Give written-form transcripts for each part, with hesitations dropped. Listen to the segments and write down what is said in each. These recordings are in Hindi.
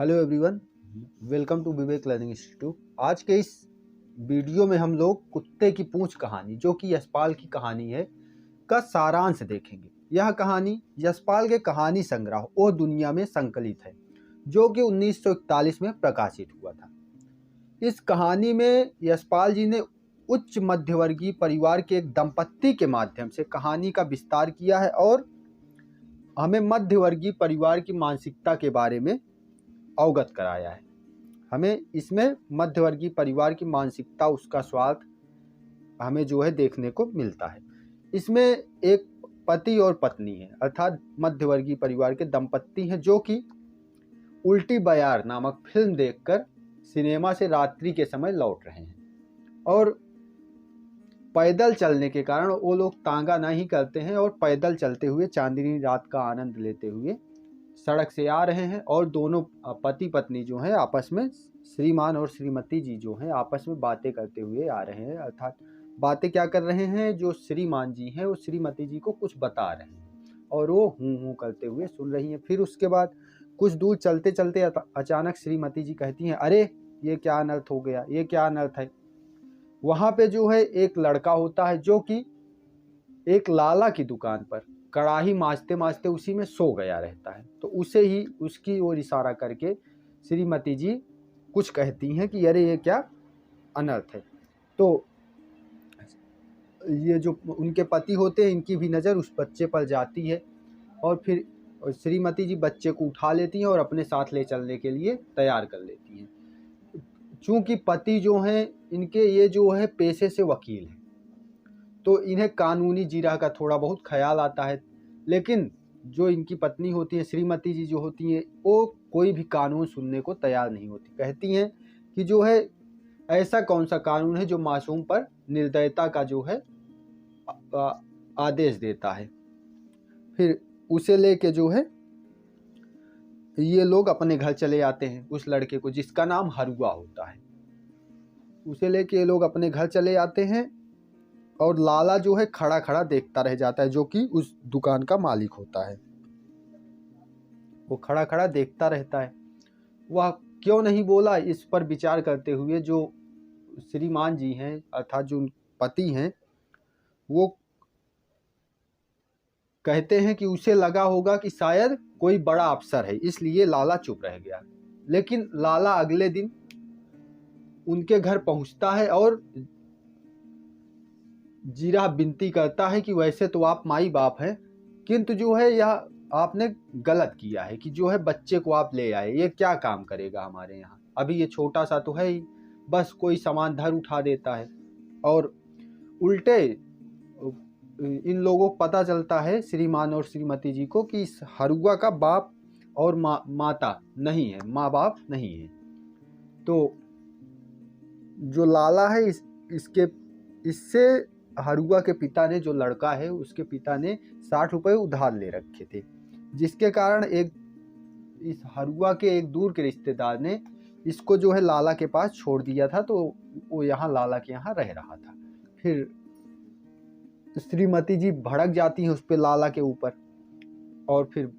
Hello everyone, welcome to Vivek learning institute. आज के इस वीडियो में हम लोग कुत्ते की पूंछ कहानी, जो कि यशपाल की कहानी है, का सारांश देखेंगे। यह कहानी यशपाल के कहानी संग्रह ओ दुनिया में संकलित है, जो कि 1941 में प्रकाशित हुआ था। इस कहानी में यशपाल जी ने उच्च मध्यवर्गीय परिवार के एक दंपत्ति के माध्यम से कहानी का विस्तार किया है और हमें मध्यवर्गीय परिवार की मानसिकता के बारे में अवगत कराया है। हमें इसमें मध्यवर्गीय परिवार की मानसिकता, उसका स्वाद हमें जो है देखने को मिलता है। इसमें एक पति और पत्नी है, अर्थात मध्यवर्गीय परिवार के दंपत्ति हैं, जो कि उल्टी बयार नामक फिल्म देखकर सिनेमा से रात्रि के समय लौट रहे हैं और पैदल चलने के कारण वो लोग तांगा नहीं करते हैं और पैदल चलते हुए चांदनी रात का आनंद लेते हुए सड़क से आ रहे हैं। और दोनों पति पत्नी जो हैं आपस में, श्रीमान और श्रीमती जी जो हैं आपस में बातें करते हुए आ रहे हैं। अर्थात बातें क्या कर रहे हैं, जो श्रीमान जी हैं वो श्रीमती जी को कुछ बता रहे हैं और वो हूँ करते हुए सुन रही हैं। फिर उसके बाद कुछ दूर चलते चलते अचानक श्रीमती जी कहती हैं, अरे ये क्या अनर्थ हो गया, ये क्या अनर्थ है। वहाँ पे जो है एक लड़का होता है, जो कि एक लाला की दुकान पर कड़ाही मांजते मांजते उसी में सो गया रहता है। तो उसे ही उसकी ओर इशारा करके श्रीमती जी कुछ कहती हैं कि अरे ये क्या अनर्थ है। तो ये जो उनके पति होते हैं, इनकी भी नज़र उस बच्चे पर जाती है और फिर श्रीमती जी बच्चे को उठा लेती हैं और अपने साथ ले चलने के लिए तैयार कर लेती हैं। चूँकि पति जो हैं इनके, ये जो है पेशे से वकील हैं, तो इन्हें कानूनी जीरा का थोड़ा बहुत ख्याल आता है। लेकिन जो इनकी पत्नी होती है, श्रीमती जी जो होती हैं, वो कोई भी कानून सुनने को तैयार नहीं होती। कहती हैं कि जो है ऐसा कौन सा कानून है जो मासूम पर निर्दयता का जो है आदेश देता है। फिर उसे लेके जो है ये लोग अपने घर चले आते हैं। उस लड़के को, जिसका नाम हरुआ होता है, उसे लेके ये लोग अपने घर चले आते हैं और लाला जो है खड़ा खड़ा देखता रह जाता है, जो कि उस दुकान का मालिक होता है। वो खड़ा खड़ा देखता रहता है। वह क्यों नहीं बोला, इस पर विचार करते हुए जो श्रीमान जी हैं, अर्थात जो पति हैं, वो कहते हैं कि उसे लगा होगा कि शायद कोई बड़ा अफसर है, इसलिए लाला चुप रह गया। लेकिन लाला अगले दिन उनके घर पहुंचता है और जीरा विनती करता है कि वैसे तो आप माई बाप हैं, किंतु जो है यह आपने गलत किया है कि जो है बच्चे को आप ले आए। ये क्या काम करेगा हमारे यहाँ, अभी ये छोटा सा तो है ही, बस कोई सामान धर उठा देता है। और उल्टे इन लोगों को पता चलता है, श्रीमान और श्रीमती जी को, कि इस हरुआ का बाप और माता नहीं है, माँ बाप नहीं है। तो जो लाला है इससे हरुआ के पिता ने, जो लड़का है उसके पिता ने 60 रुपये उधार ले रखे थे, जिसके कारण इस हरुआ के एक दूर के रिश्तेदार ने इसको जो है लाला के पास छोड़ दिया था। तो वो यहाँ लाला के यहाँ रह रहा था। फिर श्रीमती जी भड़क जाती हैं उस पे, लाला के ऊपर, और फिर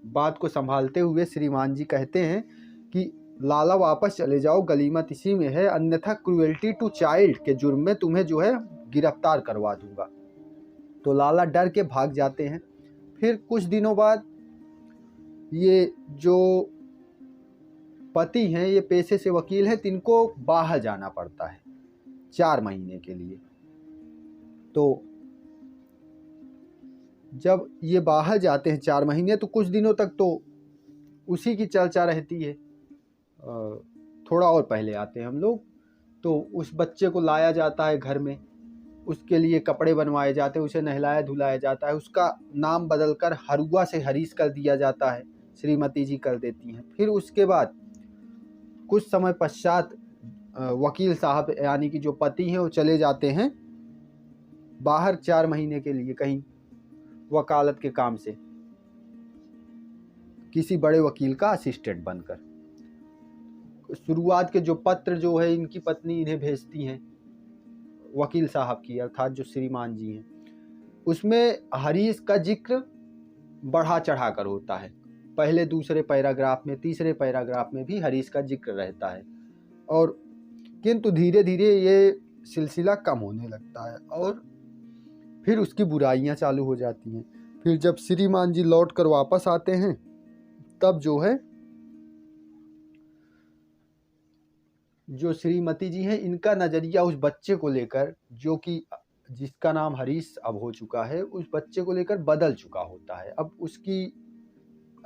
बात को संभालते हुए श्रीमान जी कहते हैं कि लाला वापस चले जाओ, गनीमत इसी में है, अन्यथा क्रुएल्टी टू चाइल्ड के जुर्म में तुम्हें जो है गिरफ्तार करवा दूंगा। तो लाला डर के भाग जाते हैं। फिर कुछ दिनों बाद ये जो पति हैं, ये पेशे से वकील हैं, तिनको बाहर जाना पड़ता है 4 महीने के लिए। तो जब ये बाहर जाते हैं 4 महीने, तो कुछ दिनों तक तो उसी की चर्चा रहती है। थोड़ा और पहले आते हैं हम लोग, तो उस बच्चे को लाया जाता है घर में, उसके लिए कपड़े बनवाए जाते हैं, उसे नहलाया धुलाया जाता है, उसका नाम बदलकर हरुआ से हरीश कर दिया जाता है, श्रीमती जी कर देती हैं। फिर उसके बाद कुछ समय पश्चात वकील साहब यानी कि जो पति हैं वो चले जाते हैं बाहर 4 महीने के लिए कहीं वकालत के काम से, किसी बड़े वकील का असिस्टेंट बनकर। शुरुआत के जो पत्र जो है इनकी पत्नी इन्हें भेजती हैं वकील साहब की, अर्थात जो श्रीमान जी हैं, उसमें हरीश का जिक्र बढ़ा चढ़ा कर होता है। पहले दूसरे पैराग्राफ में, तीसरे पैराग्राफ में भी हरीश का जिक्र रहता है। और किंतु धीरे धीरे ये सिलसिला कम होने लगता है और फिर उसकी बुराइयां चालू हो जाती हैं। फिर जब श्रीमान जी लौट कर वापस आते हैं तब जो है जो श्रीमती जी हैं, इनका नज़रिया उस बच्चे को लेकर, जो कि जिसका नाम हरीश अब हो चुका है, उस बच्चे को लेकर बदल चुका होता है। अब उसकी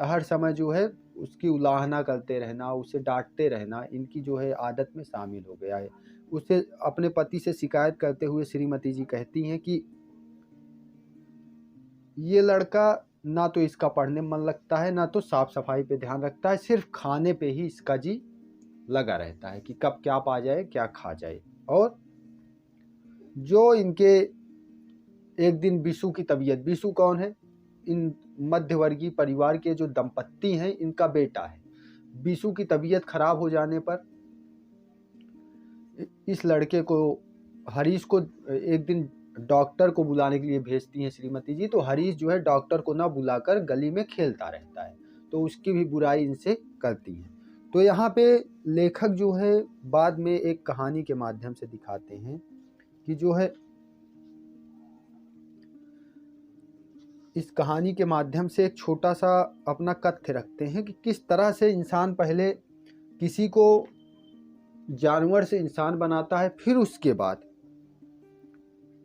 हर समय जो है उसकी उलाहना करते रहना, उसे डांटते रहना इनकी जो है आदत में शामिल हो गया है। उसे अपने पति से शिकायत करते हुए श्रीमती जी कहती हैं कि ये लड़का ना तो इसका पढ़ने में मन लगता है, ना तो साफ सफाई पे ध्यान रखता है, सिर्फ खाने पे ही इसका जी लगा रहता है कि कब क्या पा जाए, क्या खा जाए। और जो इनके एक दिन बिशु की तबीयत, बिशु कौन है? इन मध्यवर्गीय परिवार के जो दंपत्ति हैं, इनका बेटा है। बिशु की तबीयत खराब हो जाने पर इस लड़के को, हरीश को एक दिन डॉक्टर को बुलाने के लिए भेजती हैं श्रीमती जी। तो हरीश जो है डॉक्टर को ना बुलाकर गली में खेलता रहता है, तो उसकी भी बुराई इनसे करती हैं। तो यहाँ पे लेखक जो है बाद में एक कहानी के माध्यम से दिखाते हैं कि जो है इस कहानी के माध्यम से एक छोटा सा अपना तथ्य रखते हैं कि किस तरह से इंसान पहले किसी को जानवर से इंसान बनाता है, फिर उसके बाद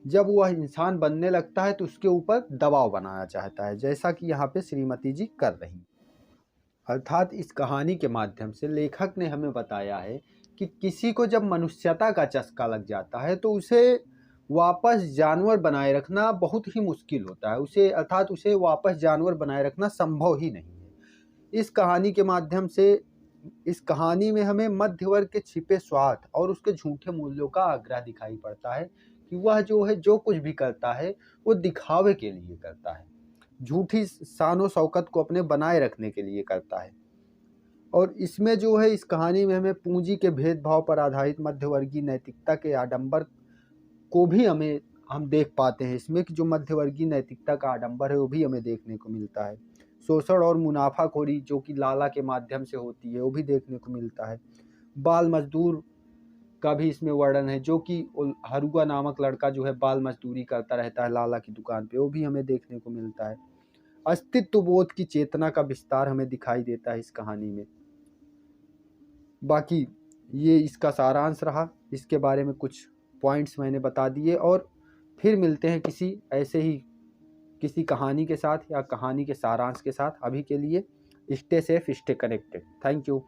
जब वह इंसान बनने लगता है तो उसके ऊपर दबाव बनाया चाहता है, जैसा कि यहाँ पे श्रीमती जी कर रही। अर्थात इस कहानी के माध्यम से लेखक ने हमें बताया है कि किसी को जब मनुष्यता का चस्का लग जाता है तो उसे वापस जानवर बनाए रखना बहुत ही मुश्किल होता है। उसे वापस जानवर बनाए रखना संभव ही नहीं है। इस कहानी के माध्यम से, इस कहानी में हमें मध्य वर्ग के छिपे स्वार्थ और उसके झूठे मूल्यों का आग्रह दिखाई पड़ता है कि वह जो है जो कुछ भी करता है वो दिखावे के लिए करता है, झूठी शान और शौकत को अपने बनाए रखने के लिए करता है। और इसमें जो है इस कहानी में हमें पूंजी के भेदभाव पर आधारित मध्यवर्गीय नैतिकता के आडंबर को भी हम देख पाते हैं इसमें, कि जो मध्यवर्गीय नैतिकता का आडंबर है वो भी हमें देखने को मिलता है। शोषण और मुनाफाखोरी जो कि लाला के माध्यम से होती है वो भी देखने को मिलता है। बाल मजदूर का भी इसमें वर्णन है, जो कि हरुआ नामक लड़का जो है बाल मजदूरी करता रहता है लाला की दुकान पे, वो भी हमें देखने को मिलता है। अस्तित्व बोध की चेतना का विस्तार हमें दिखाई देता है इस कहानी में। बाकी ये इसका सारांश रहा, इसके बारे में कुछ पॉइंट्स मैंने बता दिए, और फिर मिलते हैं किसी ऐसे ही किसी कहानी के साथ या कहानी के सारांश के साथ। अभी के लिए stay safe, stay connected. Thank you.